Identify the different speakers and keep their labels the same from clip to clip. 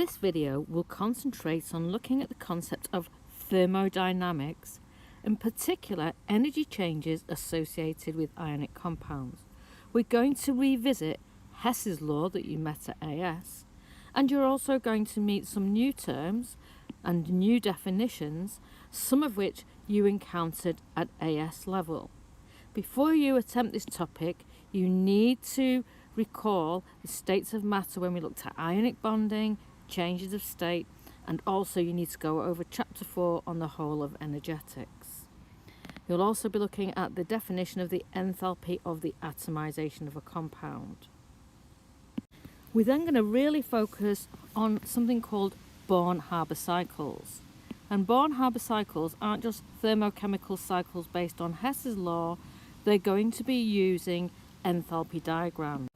Speaker 1: This video will concentrate on looking at the concept of thermodynamics, in particular energy changes associated with ionic compounds. We're going to revisit Hess's law that you met at AS, and you're also going to meet some new terms and new definitions, some of which you encountered at AS level. Before you attempt this topic, you need to recall the states of matter when we looked at ionic bonding, changes of state, and also you need to go over chapter 4 on the whole of energetics. You'll also be looking at the definition of the enthalpy of the atomization of a compound. We're then going to really focus on something called Born-Haber cycles. And Born-Haber cycles aren't just thermochemical cycles based on Hess's law, they're going to be using enthalpy diagrams.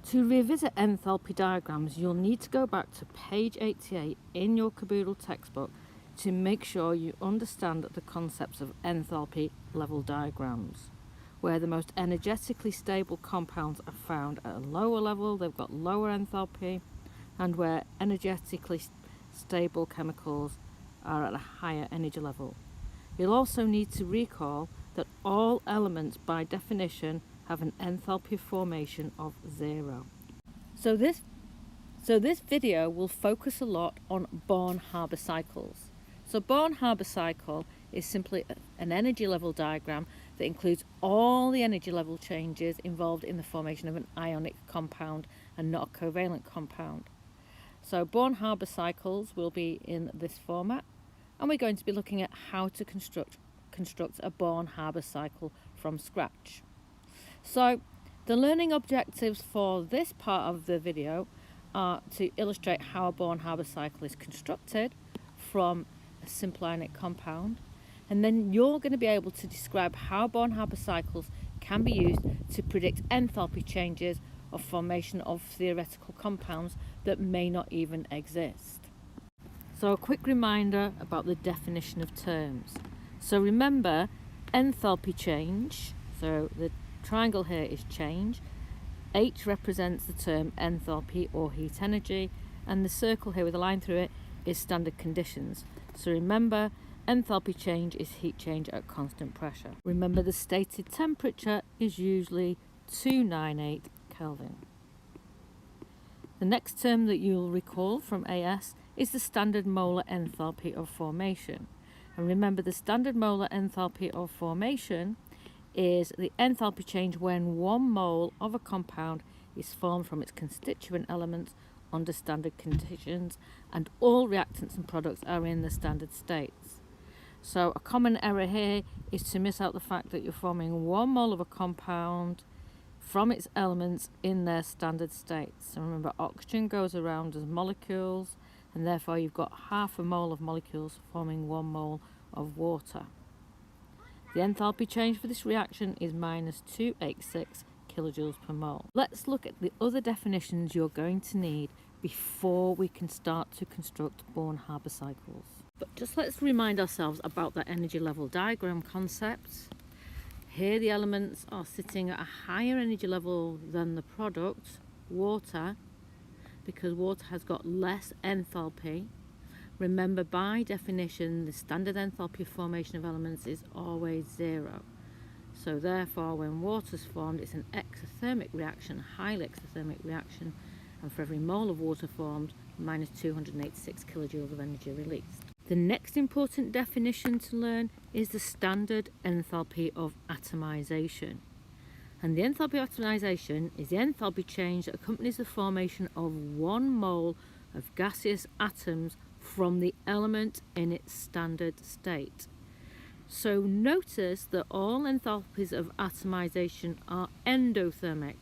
Speaker 1: To revisit enthalpy diagrams, you'll need to go back to page 88 in your caboodle textbook to make sure you understand the concepts of enthalpy level diagrams, where the most energetically stable compounds are found at a lower level, they've got lower enthalpy, and where energetically stable chemicals are at a higher energy level. You'll also need to recall that all elements by definition have an enthalpy formation of 0. So this video will focus a lot on Born-Haber cycles. So Born-Haber cycle is simply an energy level diagram that includes all the energy level changes involved in the formation of an ionic compound and not a covalent compound. So Born-Haber cycles will be in this format, and we're going to be looking at how to construct a Born-Haber cycle from scratch. So the learning objectives for this part of the video are to illustrate how a Born-Haber cycle is constructed from a simple ionic compound, and then you're going to be able to describe how Born-Haber cycles can be used to predict enthalpy changes of formation of theoretical compounds that may not even exist. So a quick reminder about the definition of terms. So remember, enthalpy change, so the triangle here is change, H represents the term enthalpy or heat energy, and the circle here with a line through it is standard conditions. So remember, enthalpy change is heat change at constant pressure. Remember, the stated temperature is usually 298 Kelvin. The next term that you'll recall from AS is the standard molar enthalpy of formation. And remember, the standard molar enthalpy of formation is the enthalpy change when 1 mole of a compound is formed from its constituent elements under standard conditions and all reactants and products are in the standard states. So a common error here is to miss out the fact that you're forming 1 mole of a compound from its elements in their standard states. So remember, oxygen goes around as molecules, and therefore you've got half a mole of molecules forming 1 mole of water. The enthalpy change for this reaction is minus 286 kilojoules per mole. Let's look at the other definitions you're going to need before we can start to construct Born-Haber cycles. But just let's remind ourselves about the energy level diagram concept. Here the elements are sitting at a higher energy level than the product, water, because water has got less enthalpy. Remember, by definition, the standard enthalpy of formation of elements is always 0. So therefore, when water is formed, it's an exothermic reaction, a highly exothermic reaction, and for every mole of water formed, minus 286 kilojoules of energy released. The next important definition to learn is the standard enthalpy of atomization. And the enthalpy of atomization is the enthalpy change that accompanies the formation of 1 mole of gaseous atoms from the element in its standard state. So notice that all enthalpies of atomization are endothermic.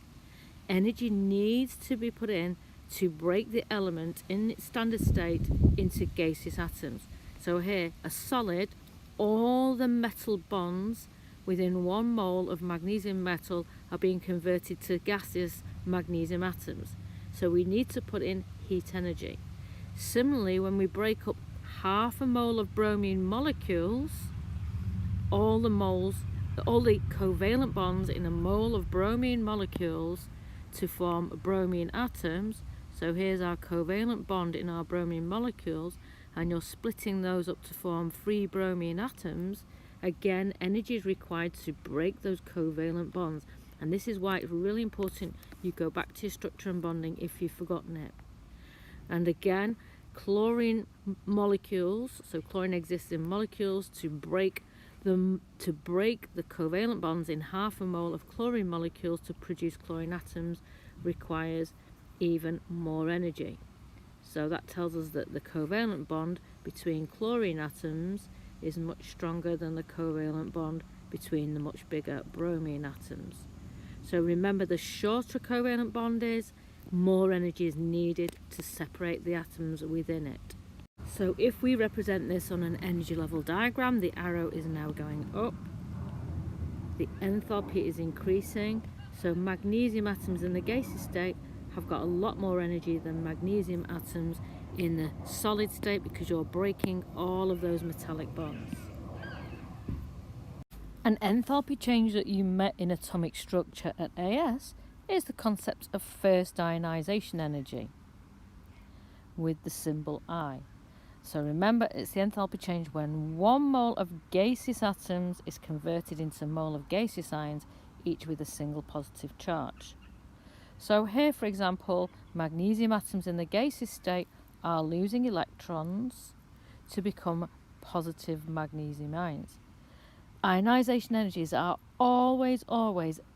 Speaker 1: Energy needs to be put in to break the element in its standard state into gaseous atoms. So here, a solid, all the metal bonds within 1 mole of magnesium metal are being converted to gaseous magnesium atoms. So we need to put in heat energy. Similarly, when we break up half a mole of bromine molecules, all the covalent bonds in a mole of bromine molecules to form bromine atoms, So here's our covalent bond in our bromine molecules, and you're splitting those up to form 3 bromine atoms. Again, energy is required to break those covalent bonds, and this is why it's really important you go back to your structure and bonding if you've forgotten it. And again, chlorine molecules, so chlorine exists in molecules. To break the covalent bonds in half a mole of chlorine molecules to produce chlorine atoms requires even more energy. So that tells us that the covalent bond between chlorine atoms is much stronger than the covalent bond between the much bigger bromine atoms. So remember, the shorter covalent bond is, more energy is needed to separate the atoms within it. So if we represent this on an energy level diagram, the arrow is now going up, the enthalpy is increasing, so magnesium atoms in the gaseous state have got a lot more energy than magnesium atoms in the solid state, because you're breaking all of those metallic bonds. An enthalpy change that you met in atomic structure at AS is the concept of first ionization energy with the symbol I. So remember, it's the enthalpy change when 1 mole of gaseous atoms is converted into a mole of gaseous ions, each with a single positive charge. So here, for example, magnesium atoms in the gaseous state are losing electrons to become positive magnesium ions. Ionization energies are always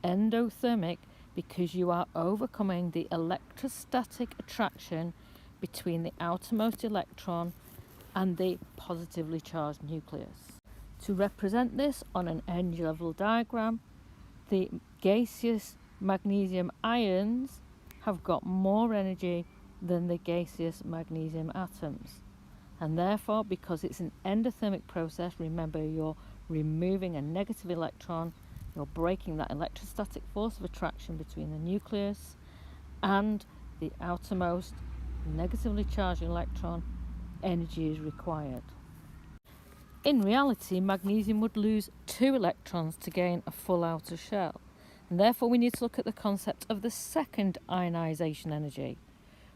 Speaker 1: endothermic, because you are overcoming the electrostatic attraction between the outermost electron and the positively charged nucleus. To represent this on an energy level diagram, the gaseous magnesium ions have got more energy than the gaseous magnesium atoms, and therefore, because it's an endothermic process, remember, you're removing a negative electron, you're breaking that electrostatic force of attraction between the nucleus and the outermost negatively charged electron, energy is required. In reality, magnesium would lose 2 electrons to gain a full outer shell, and therefore we need to look at the concept of the second ionization energy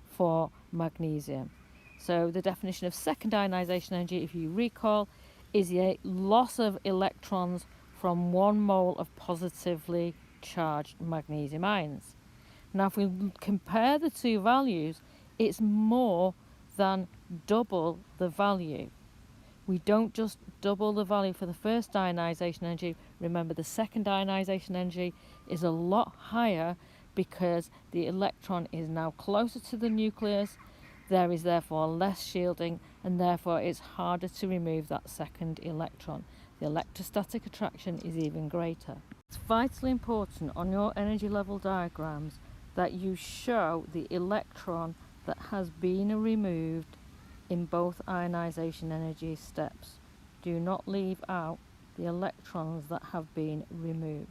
Speaker 1: for magnesium. So the definition of second ionization energy, if you recall, is the loss of electrons from 1 mole of positively charged magnesium ions. Now if we compare the two values, it's more than double the value. We don't just double the value for the first ionization energy. Remember, the second ionization energy is a lot higher, because the electron is now closer to the nucleus. There is therefore less shielding, and therefore it's harder to remove that second electron. The electrostatic attraction is even greater. It's vitally important on your energy level diagrams that you show the electron that has been removed in both ionization energy steps. Do not leave out the electrons that have been removed.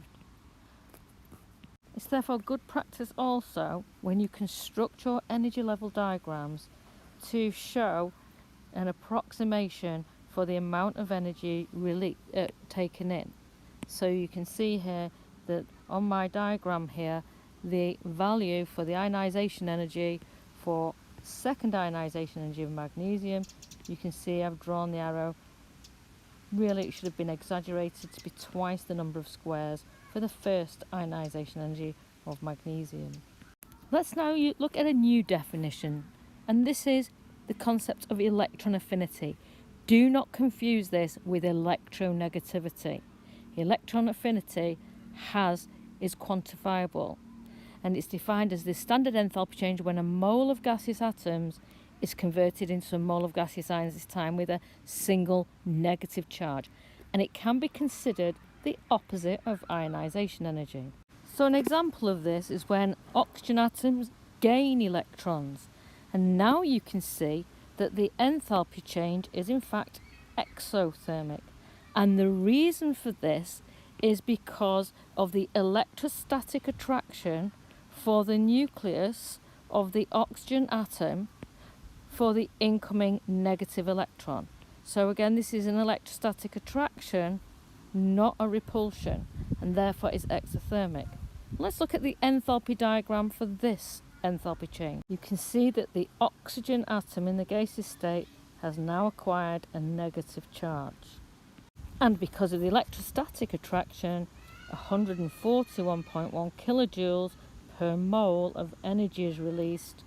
Speaker 1: It's therefore good practice also, when you construct your energy level diagrams, to show an approximation for the amount of energy taken in. So you can see here that on my diagram here, the value for the ionization energy for second ionization energy of magnesium, you can see I've drawn the arrow. Really, it should have been exaggerated to be twice the number of squares for the first ionization energy of magnesium. Let's now look at a new definition, and this is the concept of electron affinity. Do not confuse this with electronegativity. Electron affinity is quantifiable, and it's defined as the standard enthalpy change when a mole of gaseous atoms is converted into a mole of gaseous ions, this time with a single negative charge, and it can be considered the opposite of ionization energy. So an example of this is when oxygen atoms gain electrons, and now you can see that the enthalpy change is in fact exothermic, and the reason for this is because of the electrostatic attraction for the nucleus of the oxygen atom for the incoming negative electron. So again, this is an electrostatic attraction, not a repulsion, and therefore is exothermic. Let's look at the enthalpy diagram for this enthalpy change. You can see that the oxygen atom in the gaseous state has now acquired a negative charge. And because of the electrostatic attraction, 141.1 kilojoules per mole of energy is released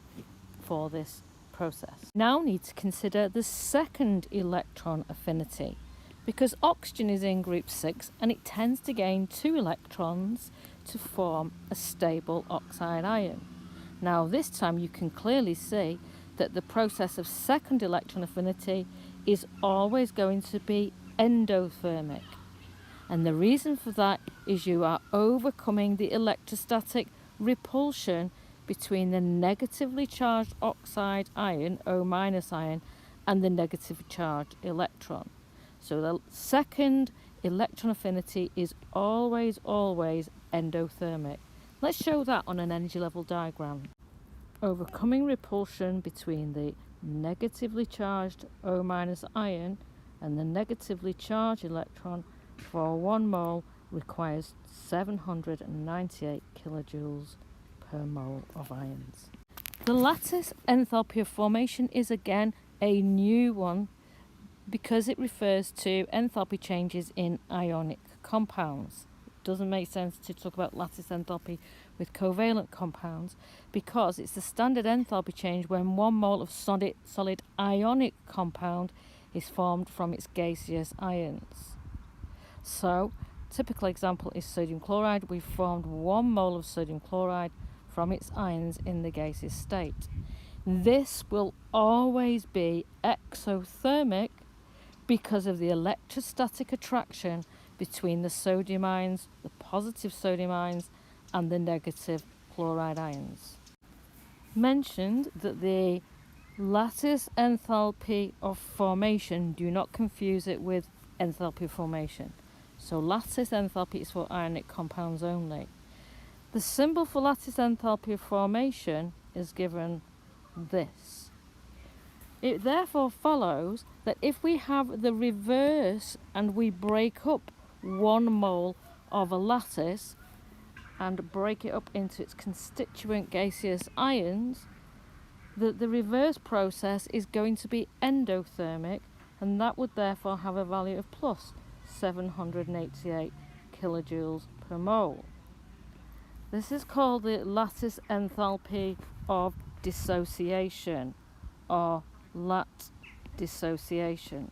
Speaker 1: for this process. Now need to consider the second electron affinity, because oxygen is in group 6 and it tends to gain 2 electrons to form a stable oxide ion. Now this time you can clearly see that the process of second electron affinity is always going to be endothermic. And the reason for that is you are overcoming the electrostatic repulsion between the negatively charged oxide ion, O- ion, and the negative charged electron. So the second electron affinity is always endothermic. Let's show that on an energy level diagram. Overcoming repulsion between the negatively charged O- ion and the negatively charged electron for 1 mole requires 798 kilojoules per mole of ions. The lattice enthalpy of formation is again a new one because it refers to enthalpy changes in ionic compounds. It doesn't make sense to talk about lattice enthalpy with covalent compounds because it's the standard enthalpy change when 1 mole of solid ionic compound is formed from its gaseous ions. So, typical example is sodium chloride. We've formed 1 mole of sodium chloride from its ions in the gaseous state. This will always be exothermic because of the electrostatic attraction between the sodium ions, the positive sodium ions, and the negative chloride ions. Mentioned that the lattice enthalpy of formation, do not confuse it with enthalpy of formation. So lattice enthalpy is for ionic compounds only. The symbol for lattice enthalpy of formation is given this. It therefore follows that if we have the reverse and we break up 1 mole of a lattice and break it up into its constituent gaseous ions, that the reverse process is going to be endothermic, and that would therefore have a value of plus 788 kilojoules per mole. This is called the lattice enthalpy of dissociation, or lat dissociation.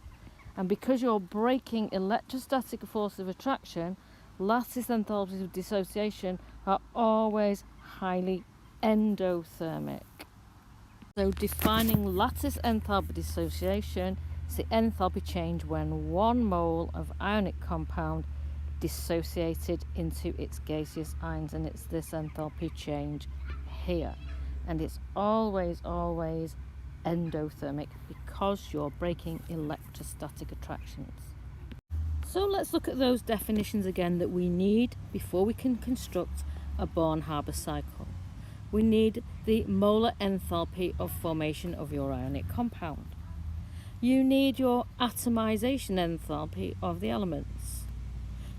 Speaker 1: And because you're breaking electrostatic force of attraction, lattice enthalpies of dissociation are always highly endothermic. So defining lattice enthalpy dissociation is the enthalpy change when 1 mole of ionic compound dissociated into its gaseous ions, and it's this enthalpy change here. And it's always endothermic because you're breaking electrostatic attractions. So let's look at those definitions again that we need before we can construct a Born-Haber cycle. We need the molar enthalpy of formation of your ionic compound. You need your atomization enthalpy of the elements.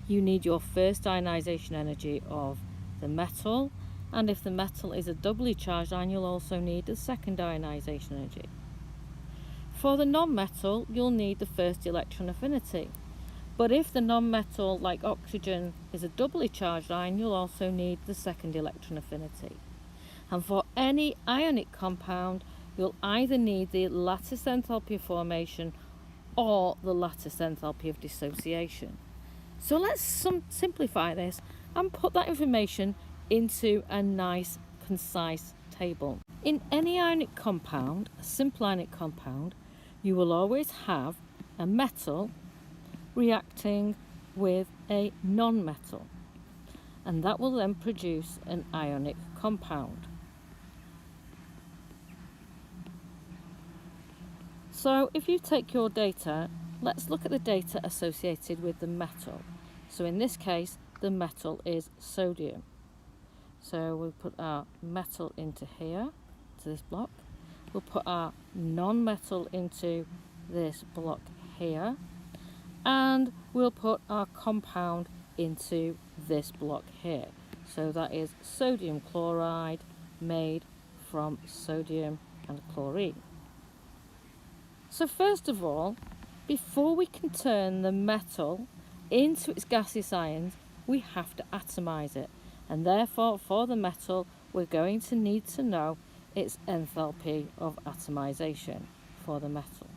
Speaker 1: You need your first ionization energy of the metal, and if the metal is a doubly charged ion, you'll also need the second ionization energy. For the non-metal, you'll need the first electron affinity. But if the non-metal, like oxygen, is a doubly charged ion, you'll also need the second electron affinity. And for any ionic compound, you'll either need the lattice enthalpy of formation or the lattice enthalpy of dissociation. So let's simplify this and put that information into a nice, concise table. In any ionic compound, a simple ionic compound, you will always have a metal reacting with a non-metal, and that will then produce an ionic compound. So if you take your data, let's look at the data associated with the metal. So in this case, the metal is sodium. So we'll put our metal into here, to this block. We'll put our non-metal into this block here. And we'll put our compound into this block here. So that is sodium chloride made from sodium and chlorine. So first of all, before we can turn the metal into its gaseous ions, we have to atomize it. And therefore, for the metal, we're going to need to know its enthalpy of atomization for the metal.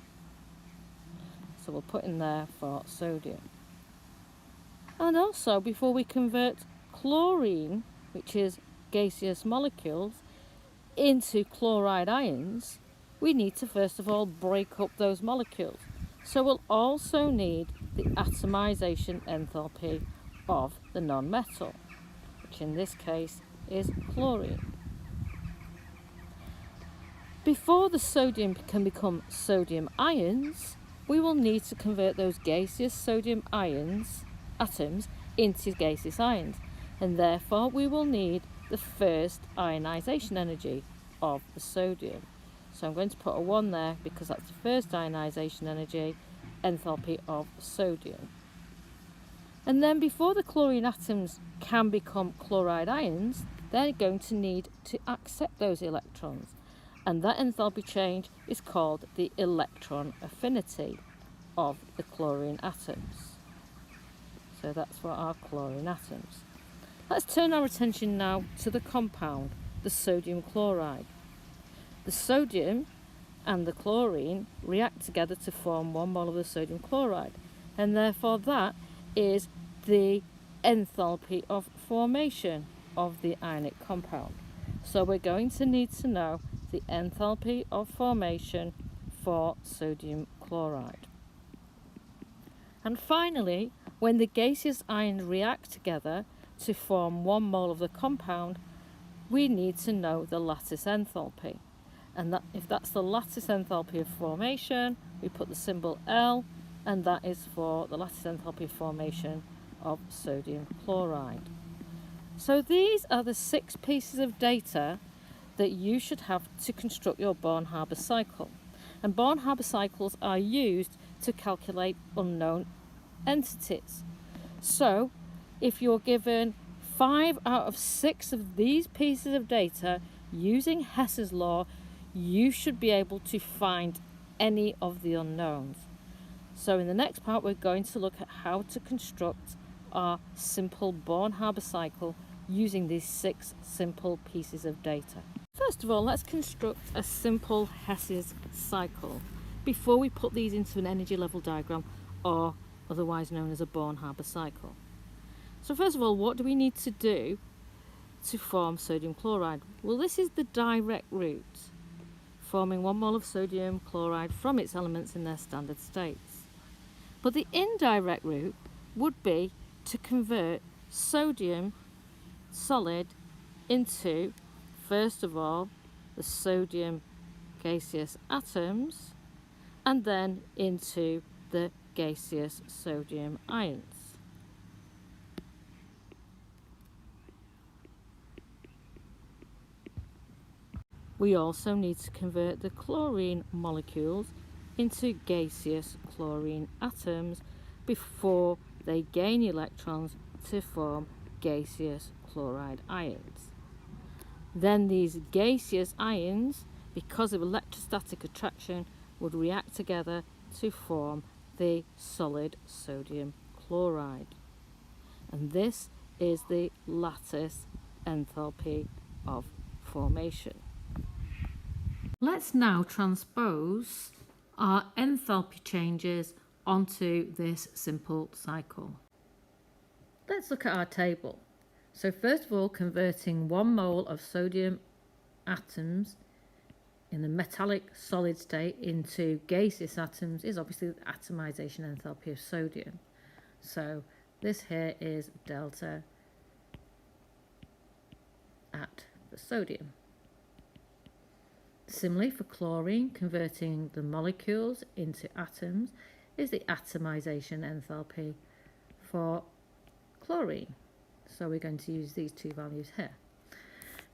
Speaker 1: So we'll put in there for sodium. And also, before we convert chlorine, which is gaseous molecules, into chloride ions, we need to first of all break up those molecules. So we'll also need the atomization enthalpy of the non-metal, which in this case is chlorine. Before the sodium can become sodium ions, we will need to convert those gaseous sodium atoms into gaseous ions, and therefore we will need the first ionization energy of the sodium. So I'm going to put a 1 there because that's the first ionization energy, enthalpy of sodium. And then before the chlorine atoms can become chloride ions, they're going to need to accept those electrons. And that enthalpy change is called the electron affinity of the chlorine atoms. So that's for our chlorine atoms. Let's turn our attention now to the compound, the sodium chloride. The sodium and the chlorine react together to form 1 mole of the sodium chloride, and therefore that is the enthalpy of formation of the ionic compound. So we're going to need to know the enthalpy of formation for sodium chloride. And finally, when the gaseous ions react together to form 1 mole of the compound, we need to know the lattice enthalpy. And that, if that's the lattice enthalpy of formation, we put the symbol L, and that is for the lattice enthalpy of formation of sodium chloride. So these are the 6 pieces of data that you should have to construct your Born-Haber cycle. And Born-Haber cycles are used to calculate unknown entities. So if you're given 5 out of 6 of these pieces of data using Hess's law, you should be able to find any of the unknowns. So in the next part, we're going to look at how to construct our simple Born-Haber cycle using these 6 simple pieces of data. First of all, let's construct a simple Hess's cycle before we put these into an energy level diagram, or otherwise known as a Born-Haber cycle. So first of all, what do we need to do to form sodium chloride? Well, this is the direct route, forming 1 mole of sodium chloride from its elements in their standard states. But the indirect route would be to convert sodium solid into, first of all, the sodium gaseous atoms, and then into the gaseous sodium ions. We also need to convert the chlorine molecules into gaseous chlorine atoms before they gain electrons to form gaseous chloride ions. Then these gaseous ions, because of electrostatic attraction, would react together to form the solid sodium chloride. And this is the lattice enthalpy of formation. Let's now transpose our enthalpy changes onto this simple cycle. Let's look at our table. So first of all, converting 1 mole of sodium atoms in the metallic solid state into gaseous atoms is obviously the atomization enthalpy of sodium. So this here is delta at the sodium. Similarly, for chlorine, converting the molecules into atoms is the atomization enthalpy for chlorine. So we're going to use these 2 values here.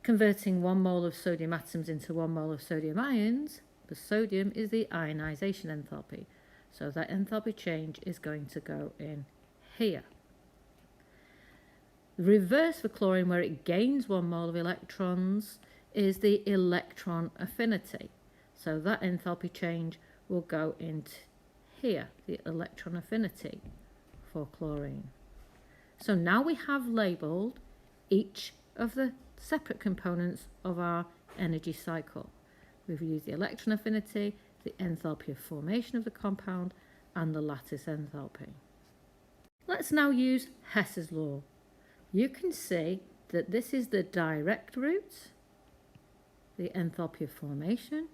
Speaker 1: Converting 1 mole of sodium atoms into 1 mole of sodium ions, the sodium is the ionization enthalpy. So that enthalpy change is going to go in here. The reverse for chlorine, where it gains 1 mole of electrons, is the electron affinity. So that enthalpy change will go into here, the electron affinity for chlorine. So now we have labelled each of the separate components of our energy cycle. We've used the electron affinity, the enthalpy of formation of the compound, and the lattice enthalpy. Let's now use Hess's law. You can see that this is the direct route, the enthalpy of formation,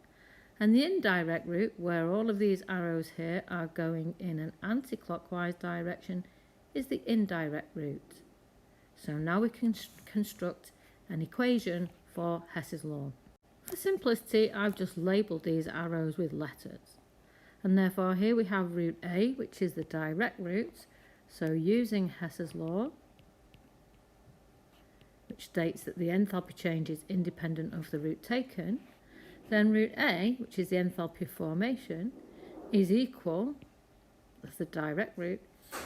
Speaker 1: and the indirect route, where all of these arrows here are going in an anti-clockwise direction, is the indirect route. So now we can construct an equation for Hess's law. For simplicity, I've just labelled these arrows with letters. And therefore here we have route A, which is the direct route. So using Hess's law, which states that the enthalpy change is independent of the route taken, then route A, which is the enthalpy of formation, is equal, that's the direct route,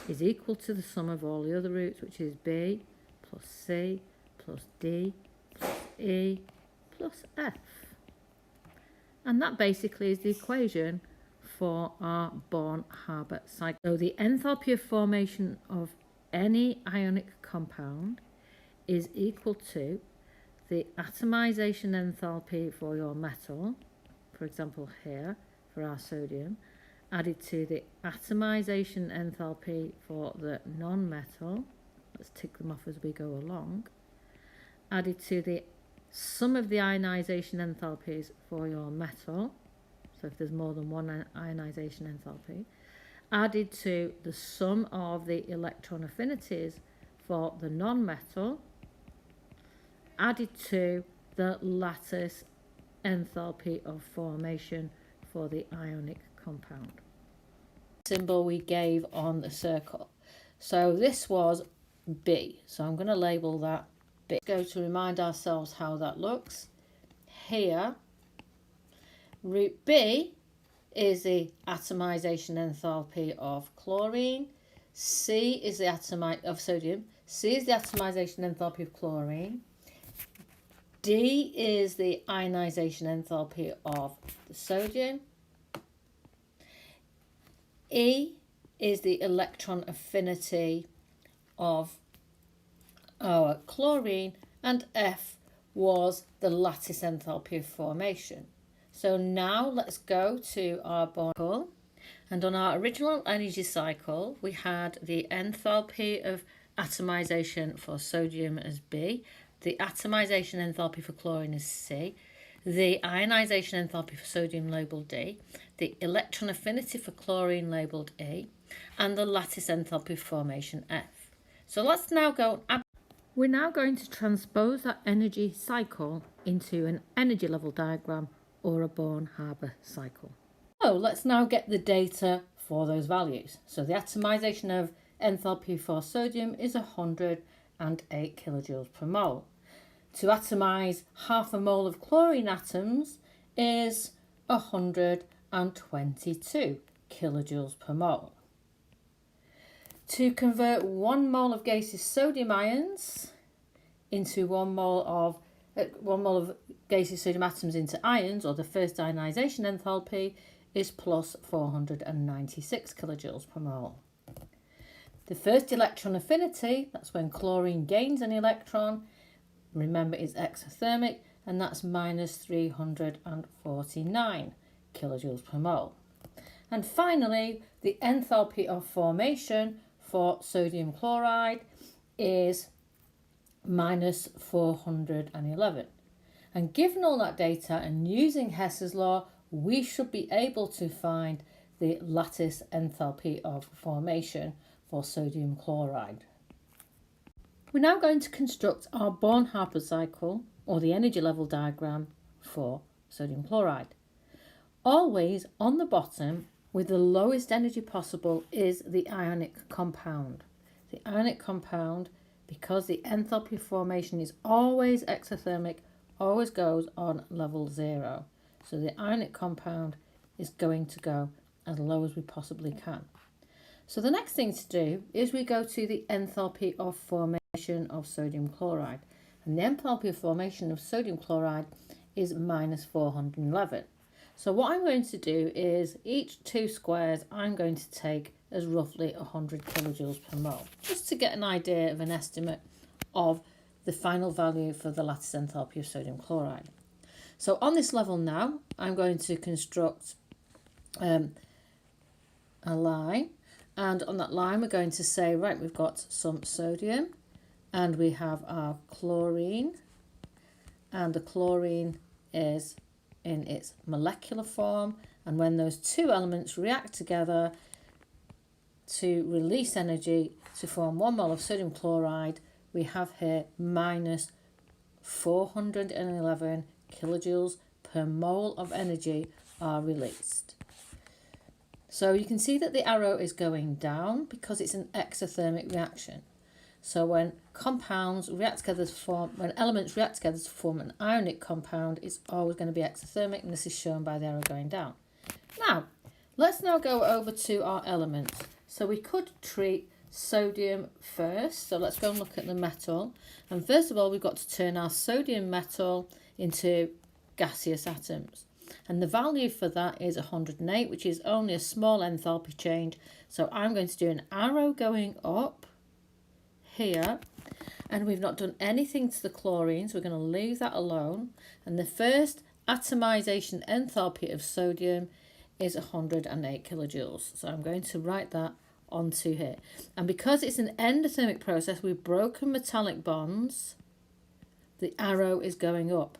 Speaker 1: is equal to the sum of all the other routes, which is B plus C plus D plus E plus F. And that basically is the equation for our Born-Haber cycle. So the enthalpy of formation of any ionic compound is equal to the atomization enthalpy for your metal, for example here for our sodium, added to the atomization enthalpy for the non-metal, let's tick them off as we go along, added to the sum of the ionization enthalpies for your metal, so if there's more than one ionization enthalpy, added to the sum of the electron affinities for the non-metal, added to the lattice enthalpy of formation for the ionic compound. Symbol we gave on the circle. So this was B, so I'm going to label that B. Let's go to remind ourselves how that looks. Here, route B is the atomization enthalpy of chlorine. C is the of sodium. C is the atomization enthalpy of chlorine. D is the ionization enthalpy of the sodium. E is the electron affinity of our chlorine, and F was the lattice enthalpy of formation. So now let's go to our Born cycle, and on our original energy cycle we had the enthalpy of atomization for sodium as B, the atomization enthalpy for chlorine is C, the ionization enthalpy for sodium labelled D, the electron affinity for chlorine labelled E, and the lattice enthalpy formation F. So let's now go. We're now going to transpose that energy cycle into an energy level diagram or a Born-Haber cycle. So let's now get the data for those values. So the atomization of enthalpy for sodium is 108 kilojoules per mole. To atomize half a mole of chlorine atoms is 122 kilojoules per mole. To convert 1 mole of gaseous sodium ions into 1 mole of gaseous sodium atoms into ions, or the first ionization enthalpy, is plus 496 kilojoules per mole. The first electron affinity, that's when chlorine gains an electron, remember is exothermic, and that's minus 349 kilojoules per mole. And finally, the enthalpy of formation for sodium chloride is minus 411. And given all that data and using Hess's law, we should be able to find the lattice enthalpy of formation for sodium chloride. We're now going to construct our Born-Haber cycle, or the energy level diagram, for sodium chloride. Always on the bottom, with the lowest energy possible, is the ionic compound. The ionic compound, because the enthalpy of formation is always exothermic, always goes on level 0. So the ionic compound is going to go as low as we possibly can. So the next thing to do is we go to the enthalpy of formation of sodium chloride. And the enthalpy of formation of sodium chloride is minus 411. So what I'm going to do is each 2 squares I'm going to take as roughly 100 kilojoules per mole, just to get an idea of an estimate of the final value for the lattice enthalpy of sodium chloride. So on this level now, I'm going to construct a line, and on that line we're going to say, right, we've got some sodium and we have our chlorine, and the chlorine is in its molecular form, and when those 2 elements react together to release energy to form 1 mole of sodium chloride, we have here minus 411 kilojoules per mole of energy are released. So you can see that the arrow is going down because it's an exothermic reaction. So when compounds react together to form, when elements react together to form an ionic compound, it's always going to be exothermic, and this is shown by the arrow going down. Now, let's now go over to our elements. So we could treat sodium first. So let's go and look at the metal. And first of all, we've got to turn our sodium metal into gaseous atoms. And the value for that is 108, which is only a small enthalpy change. So I'm going to do an arrow going up here, and we've not done anything to the chlorine, so we're going to leave that alone. And the first atomization enthalpy of sodium is 108 kilojoules. So I'm going to write that onto here. And because it's an endothermic process with broken metallic bonds, the arrow is going up.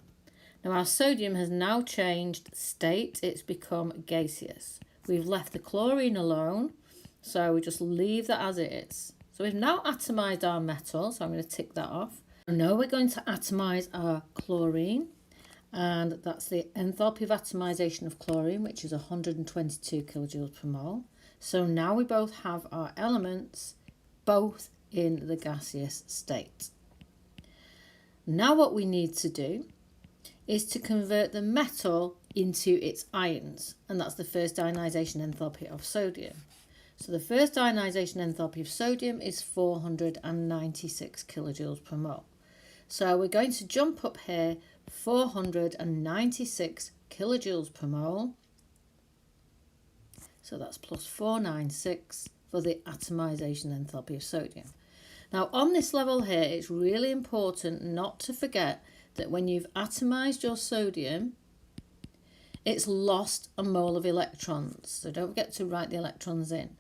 Speaker 1: Now our sodium has now changed state, it's become gaseous. We've left the chlorine alone, so we just leave that as it is. So we've now atomized our metal, so I'm going to tick that off. Now we're going to atomize our chlorine, and that's the enthalpy of atomization of chlorine, which is 122 kilojoules per mole. So now we both have our elements both in the gaseous state. Now what we need to do is to convert the metal into its ions, and that's the first ionization enthalpy of sodium. So the first ionization enthalpy of sodium is 496 kilojoules per mole. So we're going to jump up here, 496 kilojoules per mole. So that's plus 496 for the atomization enthalpy of sodium. Now on this level here, it's really important not to forget that when you've atomized your sodium, it's lost a mole of electrons. So don't forget to write the electrons in.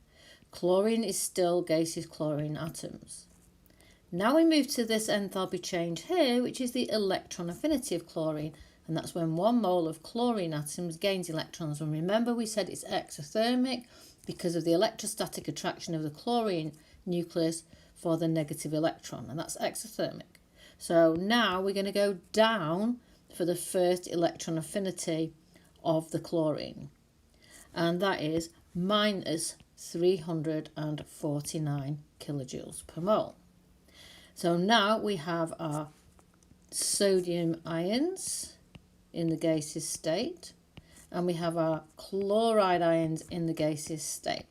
Speaker 1: Chlorine is still gaseous chlorine atoms. Now we move to this enthalpy change here, which is the electron affinity of chlorine, and that's when 1 mole of chlorine atoms gains electrons. And remember, we said it's exothermic because of the electrostatic attraction of the chlorine nucleus for the negative electron, and that's exothermic. So now we're going to go down for the first electron affinity of the chlorine, and that is minus 349 kilojoules per mole. So now we have our sodium ions in the gaseous state, and we have our chloride ions in the gaseous state.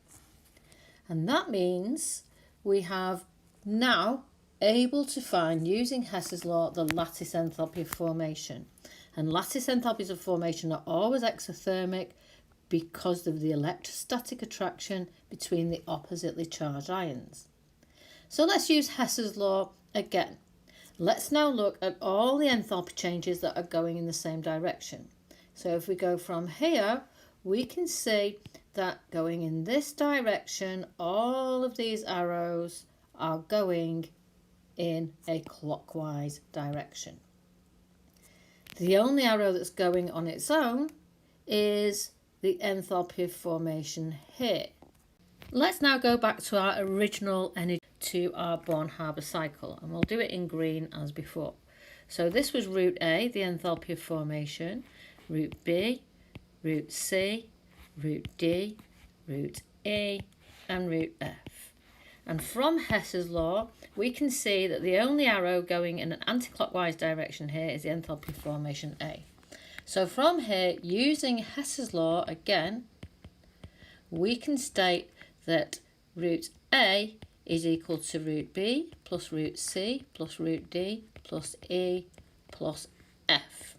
Speaker 1: And that means we have now able to find, using Hess's law, the lattice enthalpy of formation. And lattice enthalpies of formation are always exothermic because of the electrostatic attraction between the oppositely charged ions. So let's use Hess's law again. Let's now look at all the enthalpy changes that are going in the same direction. So if we go from here, we can see that going in this direction, all of these arrows are going in a clockwise direction. The only arrow that's going on its own is the enthalpy of formation here. Let's now go back to our original energy, to our Born-Haber cycle, and we'll do it in green as before. So this was route A, the enthalpy of formation, route B, route C, route D, route E, and route F. And from Hess's law, we can see that the only arrow going in an anti-clockwise direction here is the enthalpy of formation A. So from here, using Hess's law again, we can state that route A is equal to route B plus route C plus route D plus E plus F.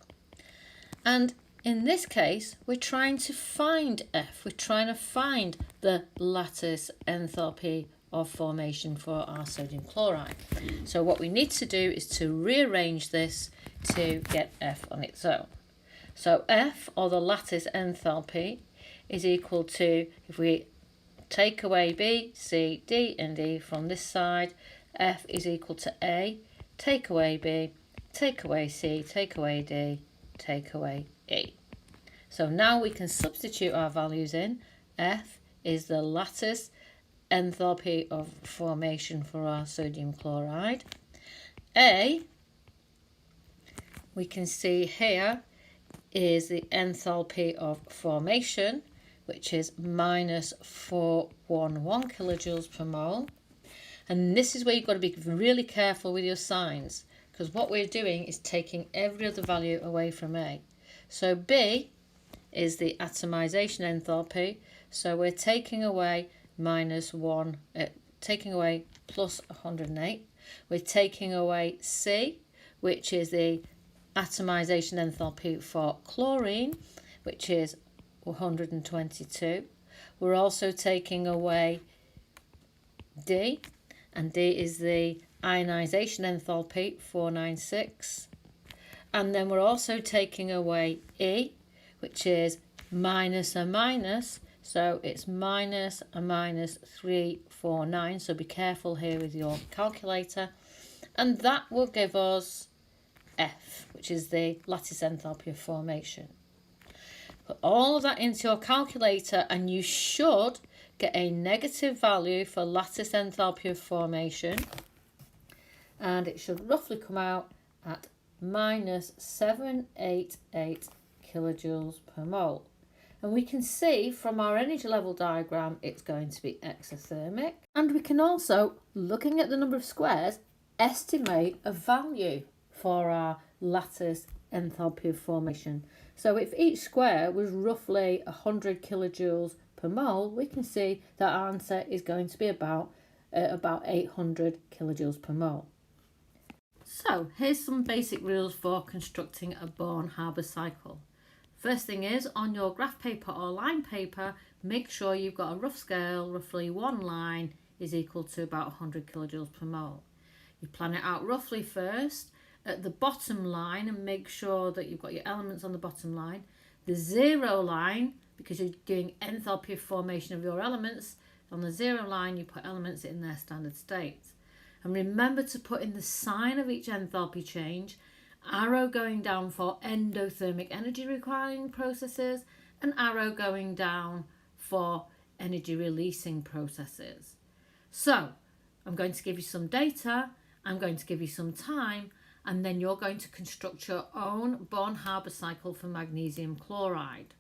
Speaker 1: And in this case, we're trying to find F. We're trying to find the lattice enthalpy of formation for our sodium chloride. So what we need to do is to rearrange this to get F on its own. So F, or the lattice enthalpy, is equal to, if we take away B, C, D and E from this side, F is equal to A, take away B, take away C, take away D, take away E. So now we can substitute our values in. F is the lattice enthalpy of formation for our sodium chloride. A, we can see here, is the enthalpy of formation, which is minus 411 kilojoules per mole. And this is where you've got to be really careful with your signs, because what we're doing is taking every other value away from A. So B is the atomization enthalpy, so we're taking away taking away plus 108. We're taking away C, which is the atomization enthalpy for chlorine, which is 122. We're also taking away D, and D is the ionization enthalpy, 496. And then we're also taking away E, which is minus a minus, so it's minus a minus 349. So be careful here with your calculator. And that will give us F, which is the lattice enthalpy of formation. Put all of that into your calculator and you should get a negative value for lattice enthalpy of formation, and it should roughly come out at minus 788 kilojoules per mole. And we can see from our energy level diagram it's going to be exothermic, and we can also, looking at the number of squares, estimate a value for our lattice enthalpy of formation. So if each square was roughly 100 kilojoules per mole, we can see that our answer is going to be about 800 kilojoules per mole. So here's some basic rules for constructing a Born-Haber cycle. First thing is, on your graph paper or line paper, make sure you've got a rough scale. Roughly one line is equal to about 100 kilojoules per mole. You plan it out roughly first at the bottom line and make sure that you've got your elements on the bottom line. The zero line, because you're doing enthalpy of formation of your elements, on the zero line you put elements in their standard state. And remember to put in the sign of each enthalpy change, arrow going down for endothermic energy requiring processes, and arrow going down for energy releasing processes. So I'm going to give you some data, I'm going to give you some time, and then you're going to construct your own Born-Haber cycle for magnesium chloride.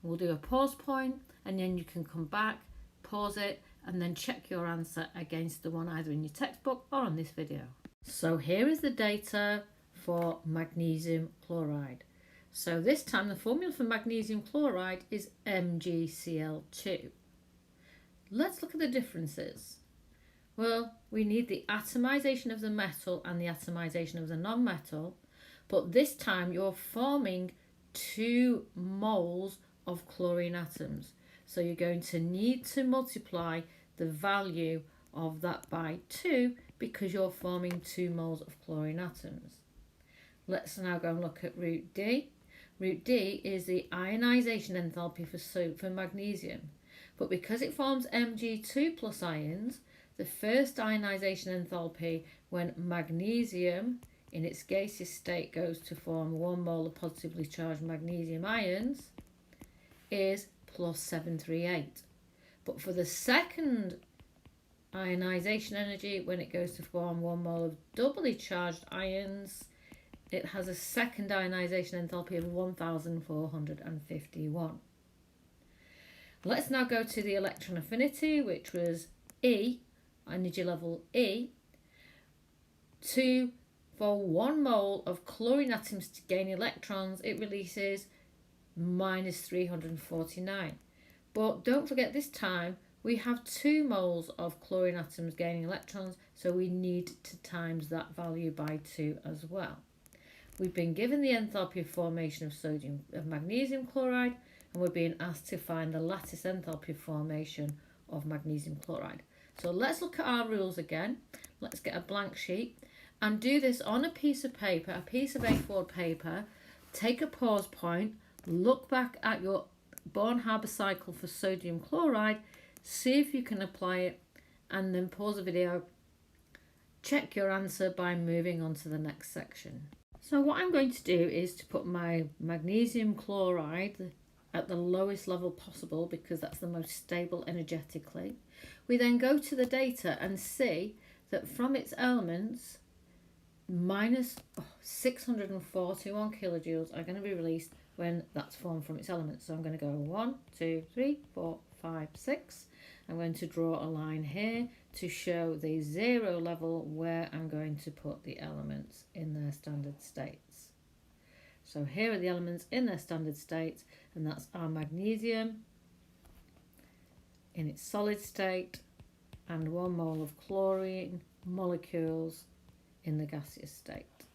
Speaker 1: We'll do a pause point, and then you can come back, pause it, and then check your answer against the one either in your textbook or on this video. So here is the data for magnesium chloride. So this time the formula for magnesium chloride is MgCl2. Let's look at the differences. Well, we need the atomization of the metal and the atomization of the non-metal, but this time you're forming 2 moles of chlorine atoms. So you're going to need to multiply the value of that by 2 because you're forming 2 moles of chlorine atoms. Let's now go and look at root D. Root D is the ionization enthalpy for magnesium, but because it forms Mg2 plus ions, the first ionization enthalpy when magnesium in its gaseous state goes to form 1 mole of positively charged magnesium ions is plus 738. But for the second ionization energy, when it goes to form 1 mole of doubly charged ions, it has a second ionization enthalpy of 1451. Let's now go to the electron affinity, which was E, energy level E. For 1 mole of chlorine atoms to gain electrons, it releases minus 349. But don't forget, this time We have 2 moles of chlorine atoms gaining electrons, so we need to times that value by 2 as well. We've been given the enthalpy of formation of magnesium chloride, and we're being asked to find the lattice enthalpy of formation of magnesium chloride. So let's look at our rules again. Let's get a blank sheet and do this on a piece of paper, a piece of A4 paper. Take a pause point, look back at your Born-Haber cycle for sodium chloride, see if you can apply it, and then pause the video. Check your answer by moving on to the next section. So what I'm going to do is to put my magnesium chloride at the lowest level possible because that's the most stable energetically. We then go to the data and see that from its elements, minus 641 kilojoules are going to be released when that's formed from its elements. So I'm going to go 1, 2, 3, 4, 5, 6. I'm going to draw a line here to show the 0 level where I'm going to put the elements in their standard states. So here are the elements in their standard states, and that's our magnesium in its solid state and 1 mole of chlorine molecules in the gaseous state.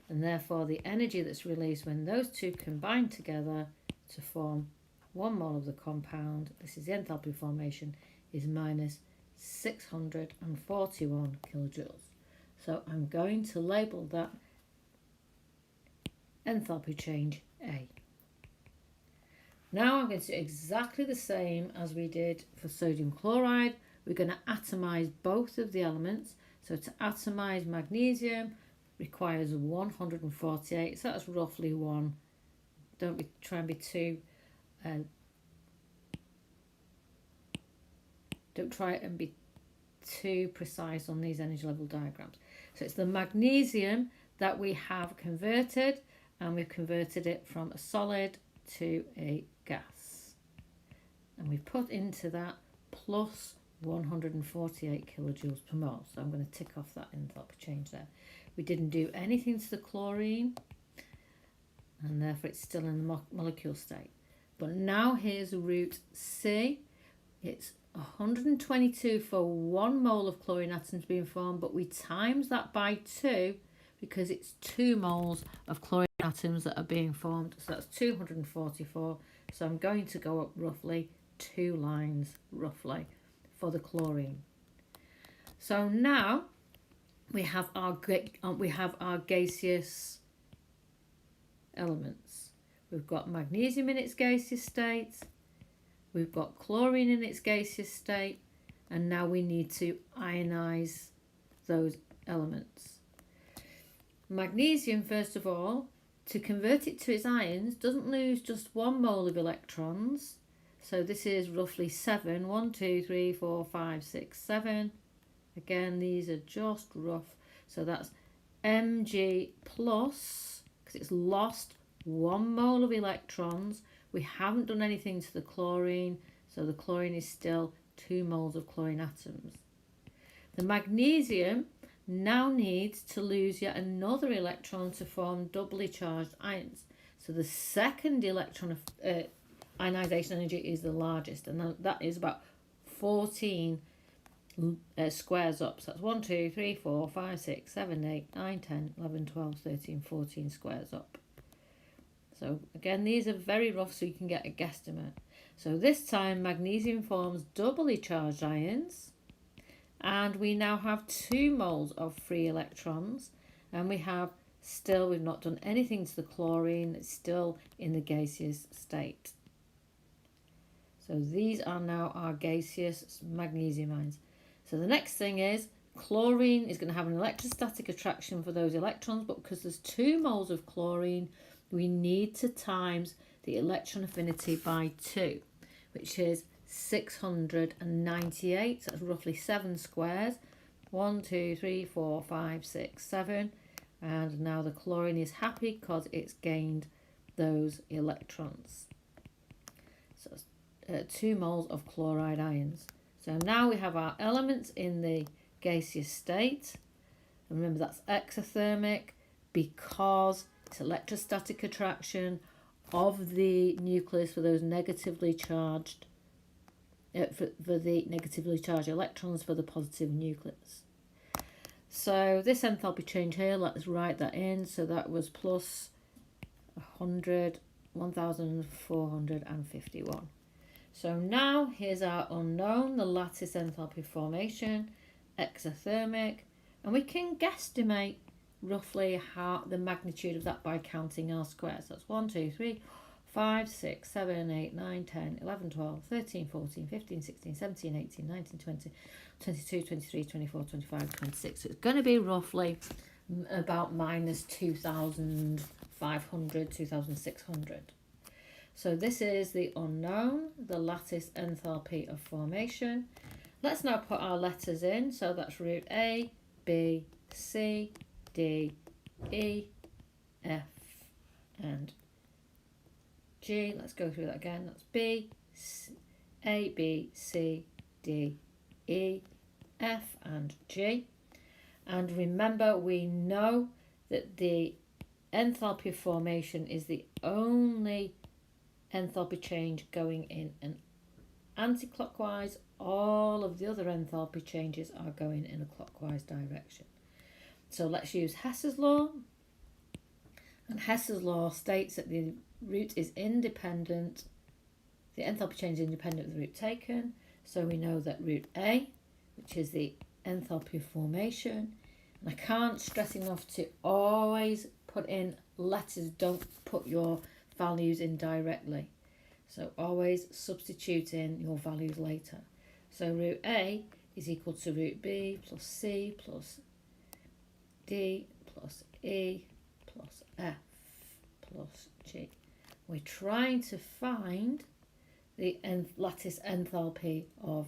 Speaker 1: And therefore the energy that's released when those two combine together to form 1 mole of the compound, this is the enthalpy formation, is minus 641 kilojoules. So I'm going to label that enthalpy change A. Now I'm going to do exactly the same as we did for sodium chloride. We're going to atomize both of the elements. So to atomize magnesium requires 148, so that's roughly 1. Try and be too don't try and be too precise on these energy level diagrams. So it's the magnesium that we have converted, and we've converted it from a solid to a gas, and we've put into that plus 148 kilojoules per mole. So I'm going to tick off that enthalpy change there. We didn't do anything to the chlorine, and therefore it's still in the molecule state. But now here's root C. It's 122 for 1 mole of chlorine atoms being formed, but we times that by 2 because it's 2 moles of chlorine atoms that are being formed. So that's 244. So I'm going to go up roughly 2 lines roughly for the chlorine. So now we have our gaseous elements. We've got magnesium in its gaseous state, we've got chlorine in its gaseous state, and now we need to ionize those elements. Magnesium, first of all, to convert it to its ions, doesn't lose just 1 mole of electrons. So this is roughly 7. 1, 2, 3, 4, 5, 6, 7. Again, these are just rough. So that's Mg plus, because it's lost 1 mole of electrons. We haven't done anything to the chlorine, so the chlorine is still 2 moles of chlorine atoms. The magnesium now needs to lose yet another electron to form doubly charged ions. So the second electron of ionization energy is the largest, and that is about 14 squares up. So that's 1, 2, 3, 4, 5, 6, 7, 8, 9, 10, 11, 12, 13, 14 squares up. So again, these are very rough, so you can get a guesstimate. So this time magnesium forms doubly charged ions, and we now have 2 moles of free electrons, and we've not done anything to the chlorine. It's still in the gaseous state. So these are now our gaseous magnesium ions. So the next thing is chlorine is going to have an electrostatic attraction for those electrons, but because there's 2 moles of chlorine, we need to times the electron affinity by 2, which is 698. So that's roughly 7 squares. 1, 2, 3, 4, 5, 6, 7. And now the chlorine is happy because it's gained those electrons. So 2 moles of chloride ions. So now we have our elements in the gaseous state. And remember, that's exothermic because it's electrostatic attraction of the nucleus for those negatively charged for the negatively charged electrons for the positive nucleus. So this enthalpy change here, let's write that in. So that was plus 100, 1451. So now here's our unknown, the lattice enthalpy formation, exothermic, and we can guesstimate roughly how the magnitude of that by counting our squares. So that's 1, 2, 3, 5, 6, 7, 8, 9, 10, 11, 12, 13, 14, 15, 16, 17, 18, 19, 20, 22, 23, 24, 25, 26. So it's going to be roughly about minus 2,500, 2,600. So this is the unknown, the lattice enthalpy of formation. Let's now put our letters in. So that's root A, B, C, D, E, F, and G. Let's go through that again. That's B, C, A, B, C, D, E, F, and G. And remember, we know that the enthalpy of formation is the only enthalpy change going in an anti-clockwise. All of the other enthalpy changes are going in a clockwise direction. So let's use Hess's law. And Hess's law states that the root is independent, the enthalpy change is independent of the root taken. So we know that root A, which is the enthalpy of formation, and I can't stress enough to always put in letters, don't put your values in directly. So always substitute in your values later. So root A is equal to root B plus C plus D plus E plus F plus G. We're trying to find the lattice enthalpy of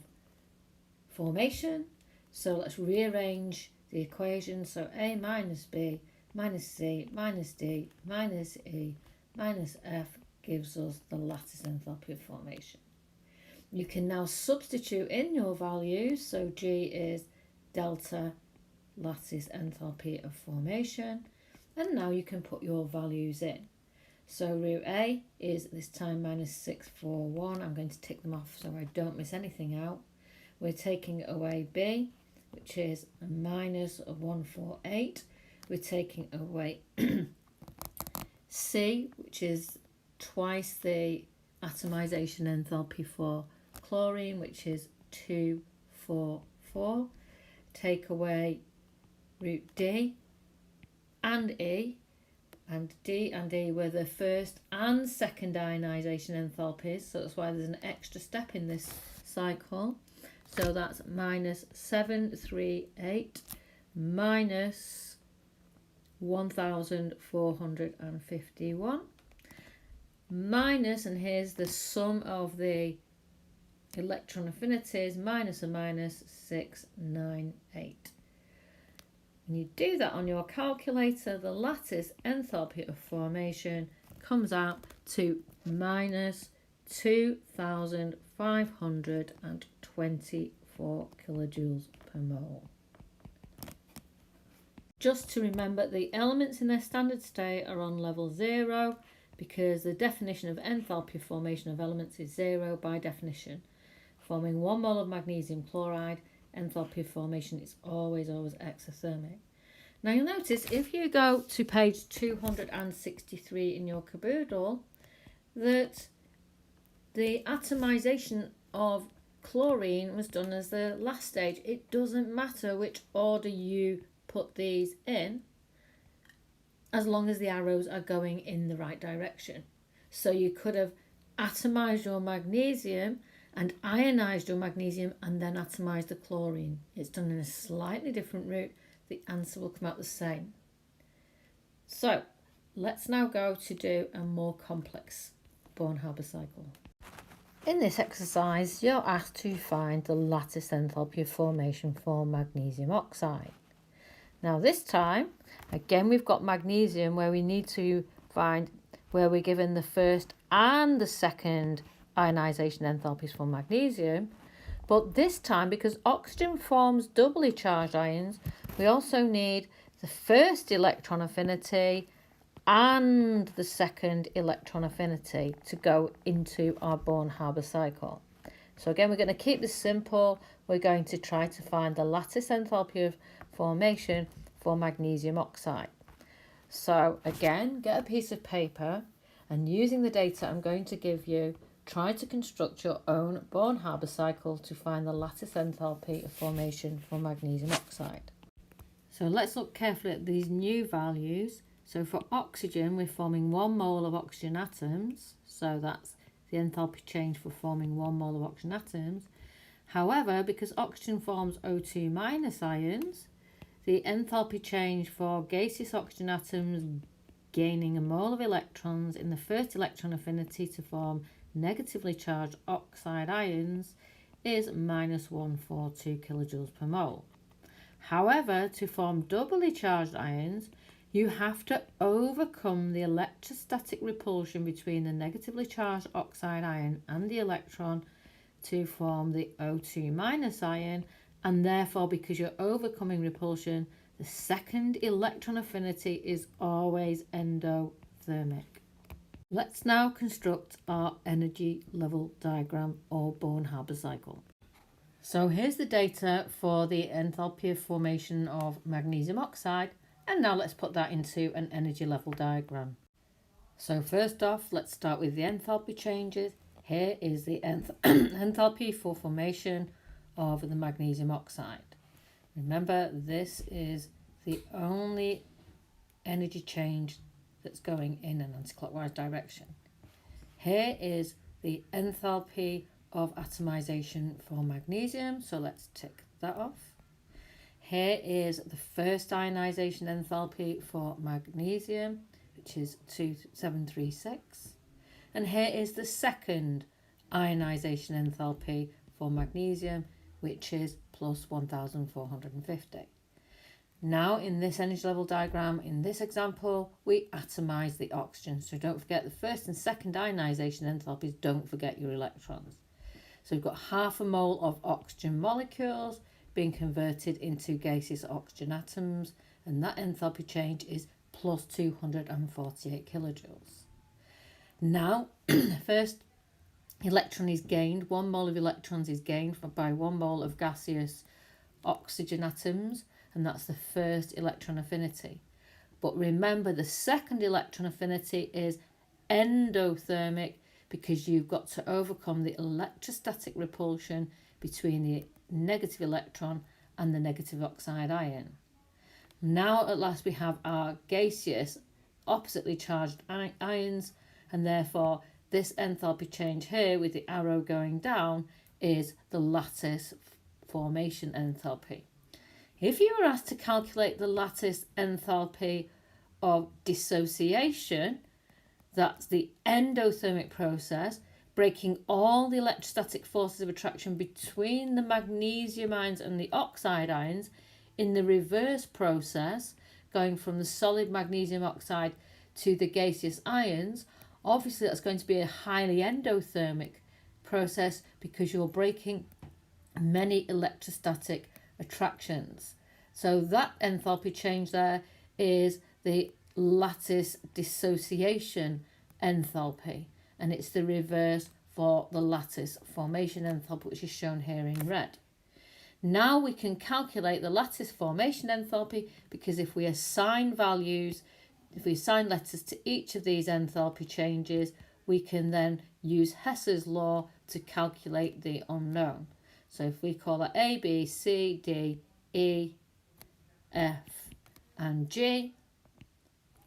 Speaker 1: formation. So let's rearrange the equation. So A minus B minus C minus D minus E minus F gives us the lattice enthalpy of formation. You can now substitute in your values. So G is delta lattice enthalpy of formation. And now you can put your values in. So root A is this time minus 641. I'm going to tick them off so I don't miss anything out. We're taking away B, which is a minus 148. We're taking away C, which is twice the atomization enthalpy for chlorine, which is 244. Take away root D and E, and D and E were the first and second ionization enthalpies, so that's why there's an extra step in this cycle. So that's minus 738 minus 1451 minus, and here's the sum of the electron affinities, minus a minus 698. When you do that on your calculator, the lattice enthalpy of formation comes out to minus 2,524 kilojoules per mole. Just to remember, the elements in their standard state are on level 0 because the definition of enthalpy of formation of elements is 0 by definition. Forming 1 mole of magnesium chloride, enthalpy of formation is always exothermic. Now you'll notice if you go to page 263 in your caboodle that the atomization of chlorine was done as the last stage. It doesn't matter which order you put these in as long as the arrows are going in the right direction. So you could have atomized your magnesium and ionized your magnesium and then atomized the chlorine. It's done in a slightly different route. The answer will come out the same. So let's now go to do a more complex Born-Haber cycle. In this exercise, you're asked to find the lattice enthalpy of formation for magnesium oxide. Now this time, again, we've got magnesium where we need to find where we're given the first and the second ionization enthalpies for magnesium. But this time, because oxygen forms doubly charged ions, we also need the first electron affinity and the second electron affinity to go into our Born-Haber cycle. So again, we're going to keep this simple. We're going to try to find the lattice enthalpy of formation for magnesium oxide. So again, get a piece of paper and using the data I'm going to give you, try to construct your own Born-Haber cycle to find the lattice enthalpy of formation for magnesium oxide. So let's look carefully at these new values. So for oxygen, we're forming 1 mole of oxygen atoms. So that's the enthalpy change for forming 1 mole of oxygen atoms. However, because oxygen forms O2 minus ions, the enthalpy change for gaseous oxygen atoms gaining a mole of electrons in the first electron affinity to form negatively charged oxide ions is minus 142 kilojoules per mole. However, to form doubly charged ions, you have to overcome the electrostatic repulsion between the negatively charged oxide ion and the electron to form the O2 minus ion, and therefore, because you're overcoming repulsion, the second electron affinity is always endothermic. Let's now construct our energy level diagram or Born-Haber cycle. So here's the data for the enthalpy of formation of magnesium oxide, and now let's put that into an energy level diagram. So first off, let's start with the enthalpy changes. Here is the enthalpy for formation of the magnesium oxide. Remember, this is the only energy change that's going in an anticlockwise direction. Here is the enthalpy of atomization for magnesium, so let's tick that off. Here is the first ionization enthalpy for magnesium, which is 2736. And here is the second ionization enthalpy for magnesium, which is plus 1450. Now in this energy level diagram, in this example, we atomize the oxygen. So don't forget the first and second ionization enthalpies, don't forget your electrons. So we've got half a mole of oxygen molecules being converted into gaseous oxygen atoms, and that enthalpy change is plus 248 kilojoules. Now, first electron is gained, 1 mole of electrons is gained by 1 mole of gaseous oxygen atoms, and that's the first electron affinity. But remember, the second electron affinity is endothermic because you've got to overcome the electrostatic repulsion between the negative electron and the negative oxide ion. Now at last we have our gaseous oppositely charged ions, and therefore this enthalpy change here with the arrow going down is the lattice formation enthalpy. If you were asked to calculate the lattice enthalpy of dissociation, that's the endothermic process, breaking all the electrostatic forces of attraction between the magnesium ions and the oxide ions, in the reverse process, going from the solid magnesium oxide to the gaseous ions, obviously that's going to be a highly endothermic process because you're breaking many electrostatic attractions. So that enthalpy change there is the lattice dissociation enthalpy, and it's the reverse for the lattice formation enthalpy, which is shown here in red. Now we can calculate the lattice formation enthalpy because if we assign values, if we assign letters to each of these enthalpy changes, we can then use Hess's law to calculate the unknown. So if we call it A, B, C, D, E, F, and G,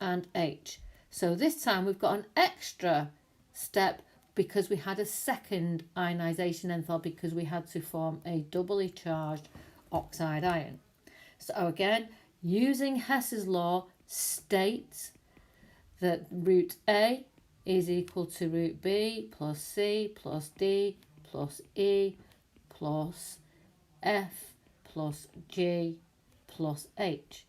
Speaker 1: and H. So this time we've got an extra step because we had a second ionization enthalpy because we had to form a doubly charged oxide ion. So again, using Hess's law states that root A is equal to root B plus C plus D plus E plus F plus G plus H.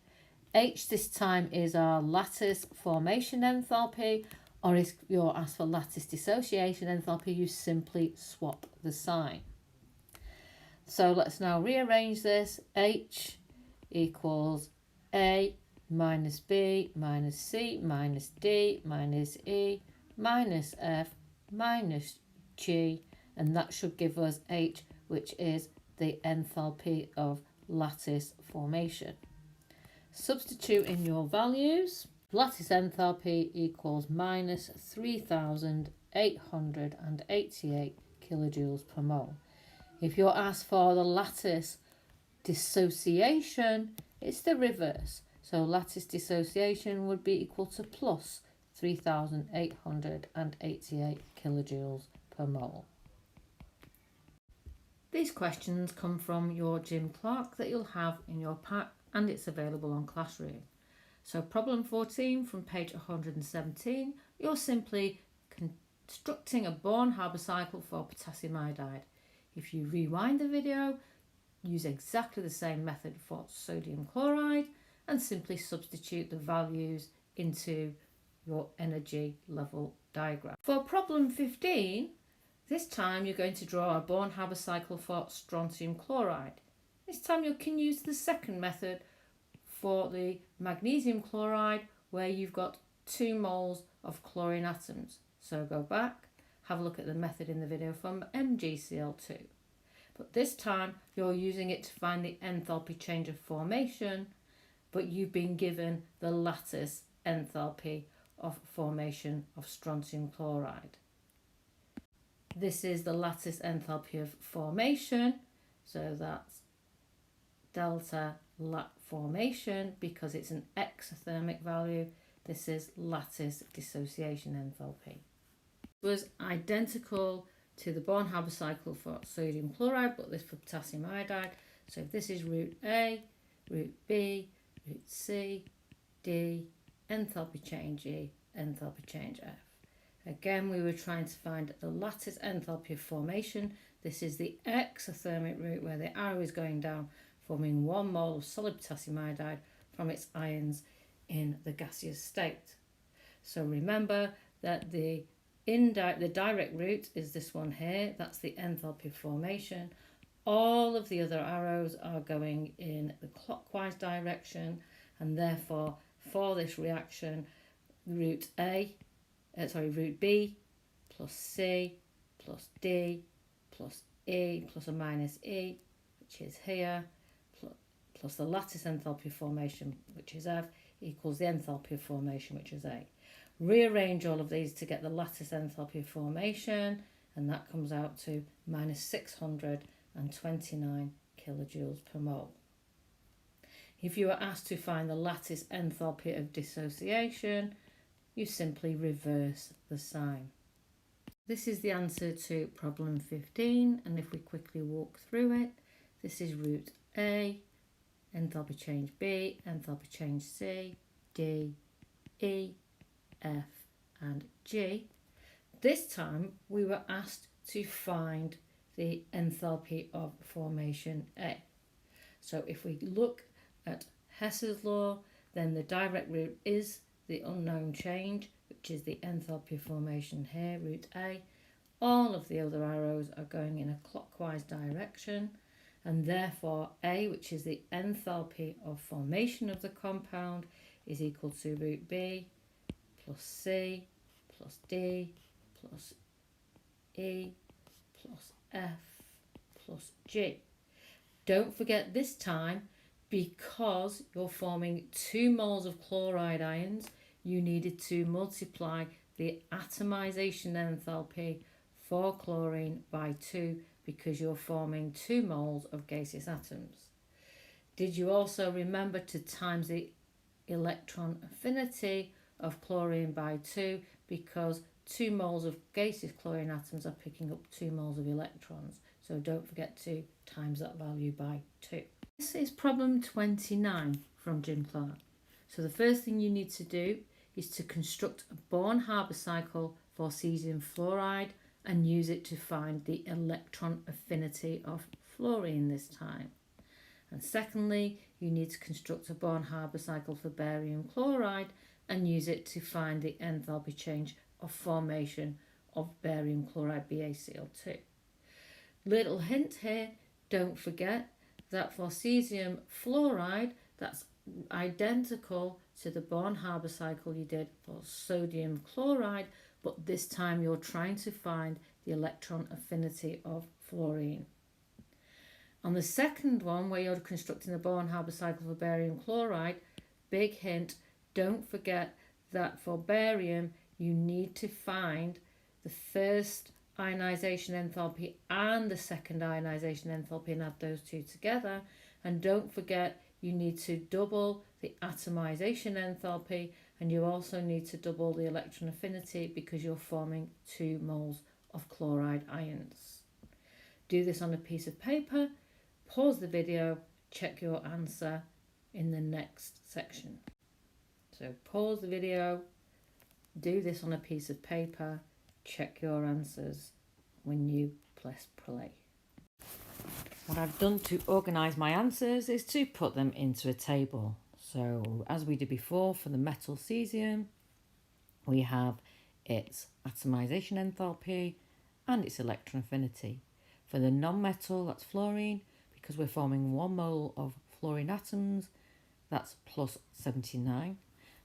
Speaker 1: H this time is our lattice formation enthalpy, or if you're asked for lattice dissociation enthalpy, you simply swap the sign. So let's now rearrange this. H equals A minus B minus C minus D minus E minus F minus G, and that should give us H, which is the enthalpy of lattice formation. Substitute in your values. Lattice enthalpy equals minus 3,888 kilojoules per mole. If you're asked for the lattice dissociation, it's the reverse. So lattice dissociation would be equal to plus 3,888 kilojoules per mole. These questions come from your Jim Clark that you'll have in your pack, and it's available on Classroom. So problem 14 from page 117, you're simply constructing a Born-Haber cycle for potassium iodide. If you rewind the video, use exactly the same method for sodium chloride and simply substitute the values into your energy level diagram. For problem 15, this time you're going to draw a Born-Haber cycle for strontium chloride. This time you can use the second method for the magnesium chloride, where you've got 2 moles of chlorine atoms. So go back, have a look at the method in the video from MgCl2. But this time you're using it to find the enthalpy change of formation, but you've been given the lattice enthalpy of formation of strontium chloride. This is the lattice enthalpy of formation, so that's delta lat formation because it's an exothermic value. This is lattice dissociation enthalpy. It was identical to the Born-Haber cycle for sodium chloride, but this for potassium iodide. So this is route A, route B, route C, D, enthalpy change E, enthalpy change F. Again, we were trying to find the lattice enthalpy of formation. This is the exothermic route where the arrow is going down, forming 1 mole of solid potassium iodide from its ions in the gaseous state. So remember that the direct route is this one here. That's the enthalpy of formation. All of the other arrows are going in the clockwise direction, and therefore for this reaction, route B plus C plus D plus E plus or minus E, which is here, plus the lattice enthalpy of formation, which is F, equals the enthalpy of formation, which is A. Rearrange all of these to get the lattice enthalpy of formation, and that comes out to minus 629 kilojoules per mole. If you are asked to find the lattice enthalpy of dissociation, you simply reverse the sign. This is the answer to problem 15, and if we quickly walk through it, this is route A, enthalpy change B, enthalpy change C, D, E, F and G. This time we were asked to find the enthalpy of formation A. So if we look at Hess's law, then the direct route is the unknown change, which is the enthalpy of formation here, route A. All of the other arrows are going in a clockwise direction, and therefore A, which is the enthalpy of formation of the compound, is equal to route B plus C plus D plus E plus F plus G. Don't forget this time, because you're forming 2 moles of chloride ions, you needed to multiply the atomization enthalpy for chlorine by 2 because you're forming 2 moles of gaseous atoms. Did you also remember to times the electron affinity of chlorine by 2 because 2 moles of gaseous chlorine atoms are picking up 2 moles of electrons. So don't forget to times that value by 2. This is problem 29 from Jim Clark. So the first thing you need to do is to construct a Born-Haber cycle for cesium fluoride and use it to find the electron affinity of fluorine this time. And secondly, you need to construct a Born-Haber cycle for barium chloride and use it to find the enthalpy change of formation of barium chloride BaCl2. Little hint here, don't forget that for cesium fluoride, that's identical to the Born-Haber cycle you did for sodium chloride, but this time you're trying to find the electron affinity of fluorine. On the second one, where you're constructing the Bohr-Haber cycle for barium chloride, big hint, don't forget that for barium you need to find the first ionization enthalpy and the second ionization enthalpy and add those two together. And don't forget you need to double the atomization enthalpy, and you also need to double the electron affinity because you're forming 2 moles of chloride ions. Do this on a piece of paper, pause the video, check your answer in the next section. So pause the video, do this on a piece of paper, check your answers when you press play. What I've done to organise my answers is to put them into a table. So as we did before for the metal cesium, we have its atomization enthalpy and its electron affinity. For the non-metal, that's fluorine, because we're forming 1 mole of fluorine atoms, that's plus 79.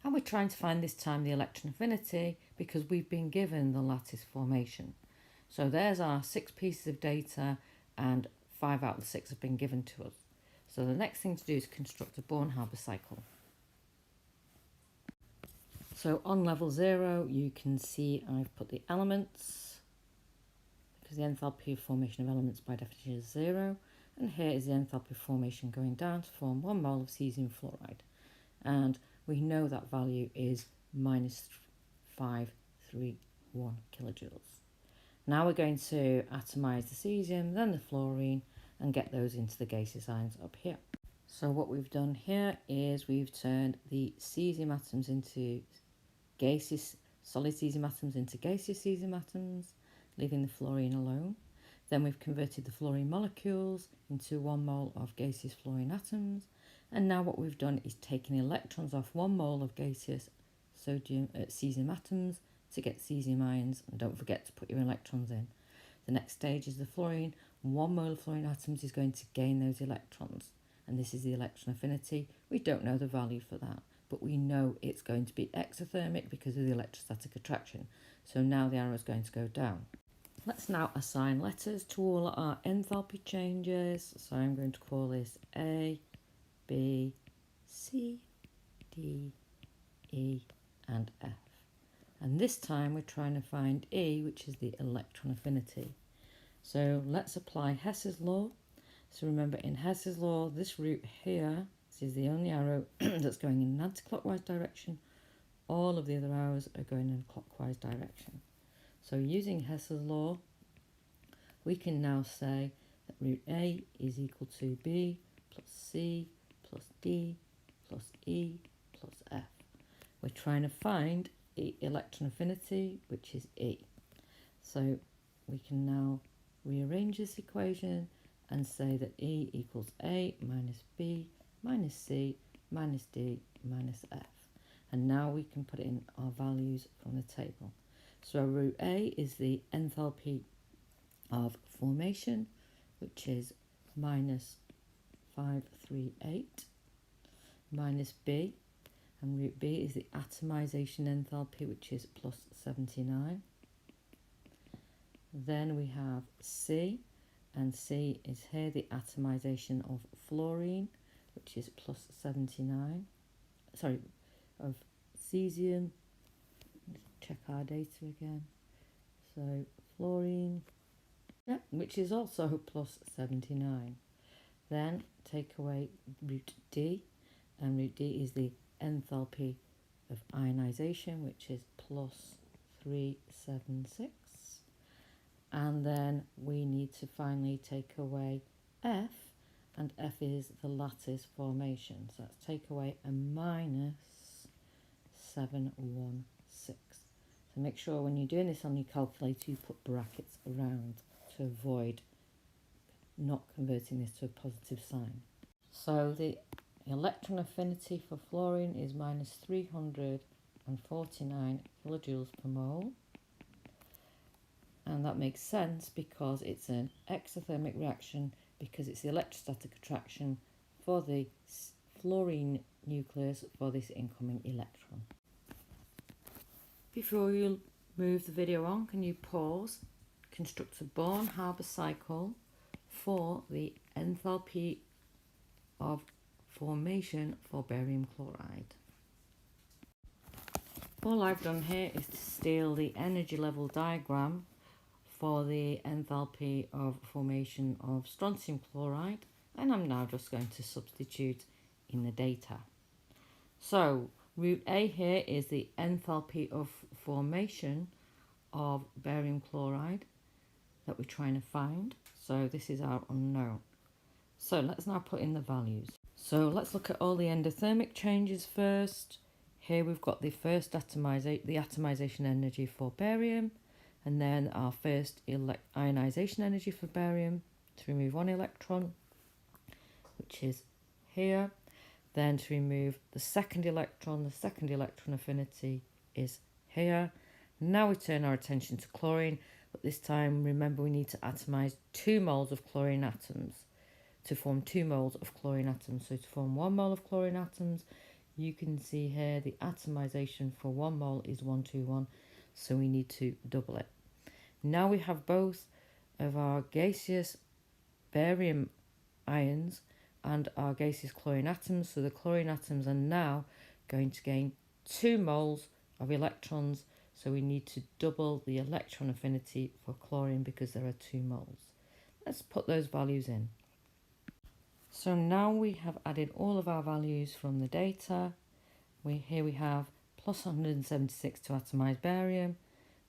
Speaker 1: And we're trying to find this time the electron affinity because we've been given the lattice formation. So there's our 6 pieces of data, and 5 out of the 6 have been given to us. So the next thing to do is construct a Bohr-Haber cycle. So on level 0 you can see I've put the elements, because the enthalpy of formation of elements by definition is 0, and here is the enthalpy of formation going down to form 1 mole of cesium fluoride, and we know that value is minus 531 kilojoules. Now we're going to atomise the cesium, then the fluorine, and get those into the gaseous ions up here. So what we've done here is we've turned the cesium atoms into gaseous, solid cesium atoms into gaseous cesium atoms, leaving the fluorine alone. Then we've converted the fluorine molecules into 1 mole of gaseous fluorine atoms. And now what we've done is taken electrons off 1 mole of gaseous cesium atoms to get cesium ions, and don't forget to put your electrons in. The next stage is the fluorine. 1 mole of fluorine atoms is going to gain those electrons, and this is the electron affinity. We don't know the value for that, but we know it's going to be exothermic because of the electrostatic attraction. So now the arrow is going to go down. Let's now assign letters to all our enthalpy changes. So I'm going to call this A, B, C, D, E and F. And this time we're trying to find E, which is the electron affinity. So let's apply Hess's law. So remember, in Hess's law, this route here, this is the only arrow that's going in an anti-clockwise direction. All of the other arrows are going in a clockwise direction. So using Hess's law, we can now say that root A is equal to B plus C plus D plus E plus F. We're trying to find electron affinity, which is E. So we can now rearrange this equation and say that E equals A minus B minus C minus D minus F. And now we can put in our values from the table. So root A is the enthalpy of formation, which is minus 538, minus B, and root B is the atomization enthalpy, which is plus 79. Then we have C, and C is here the atomization of fluorine, which is plus 79. Sorry, of cesium. Let's check our data again. So fluorine, yeah, which is also plus 79. Then take away root D, and root D is the enthalpy of ionization, which is plus 376. And then we need to finally take away F, and F is the lattice formation. So let's take away a minus 716. So make sure when you're doing this on your calculator you put brackets around to avoid not converting this to a positive sign. So the electron affinity for fluorine is minus 349 kilojoules per mole. And that makes sense because it's an exothermic reaction, because it's the electrostatic attraction for the fluorine nucleus for this incoming electron. Before you move the video on, can you pause, construct a Born-Haber cycle for the enthalpy of formation for barium chloride. All I've done here is to steal the energy level diagram for the enthalpy of formation of strontium chloride, and I'm now just going to substitute in the data. So root A here is the enthalpy of formation of barium chloride that we're trying to find. So this is our unknown. So let's now put in the values. So let's look at all the endothermic changes first. Here we've got the first atomization energy for barium, and then our first ionization energy for barium to remove one electron, which is here. Then to remove the second electron affinity is here. Now we turn our attention to chlorine, but this time remember we need to atomize 2 moles of chlorine atoms to form 2 moles of chlorine atoms. So to form 1 mole of chlorine atoms, you can see here the atomization for 1 mole is 121, so we need to double it. Now we have both of our gaseous barium ions and our gaseous chlorine atoms, so the chlorine atoms are now going to gain 2 moles of electrons, so we need to double the electron affinity for chlorine because there are 2 moles. Let's put those values in. So now we have added all of our values from the data. Here we have plus 176 to atomize barium,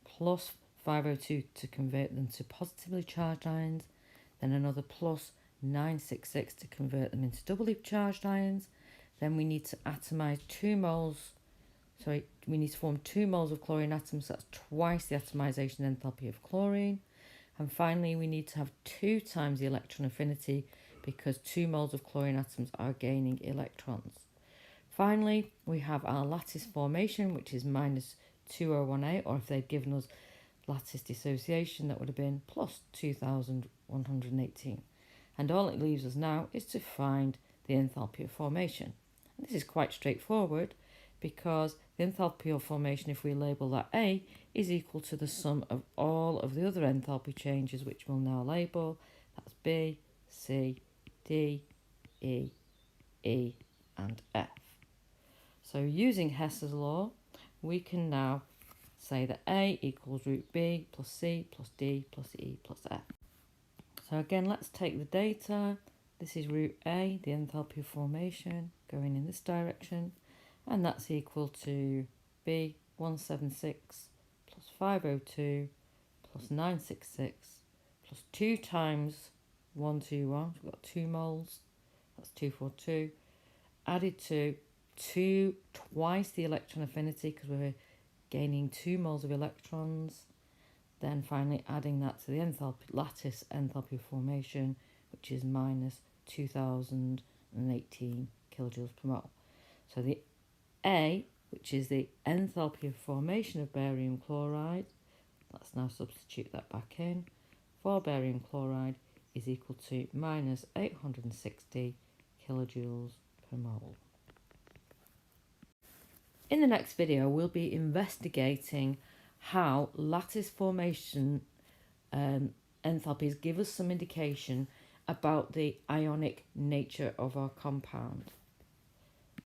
Speaker 1: plus 502 to convert them to positively charged ions, then another plus 966 to convert them into doubly charged ions. Then we need to atomize 2 moles, we need to form 2 moles of chlorine atoms, that's twice the atomization enthalpy of chlorine. And finally we need to have 2 times the electron affinity because 2 moles of chlorine atoms are gaining electrons. Finally, we have our lattice formation, which is minus 2018, or if they'd given us lattice dissociation, that would have been plus 2118. And all it leaves us now is to find the enthalpy of formation. And this is quite straightforward because the enthalpy of formation, if we label that A, is equal to the sum of all of the other enthalpy changes, which we'll now label. That's B, C, D, E, E, and F. So using Hess's law, we can now say that A equals root B plus C plus D plus E plus F. So again, let's take the data. This is root A, the enthalpy of formation, going in this direction, and that's equal to B 176 plus 502 plus 966 plus 2 times 121, we've got 2 moles, that's 242, added to twice the electron affinity because we're gaining 2 moles of electrons, then finally adding that to the lattice enthalpy of formation, which is minus 2018 kilojoules per mole. So the A, which is the enthalpy of formation of barium chloride, let's now substitute that back in, for barium chloride is equal to minus 860 kilojoules per mole. In the next video, we'll be investigating how lattice formation enthalpies give us some indication about the ionic nature of our compound.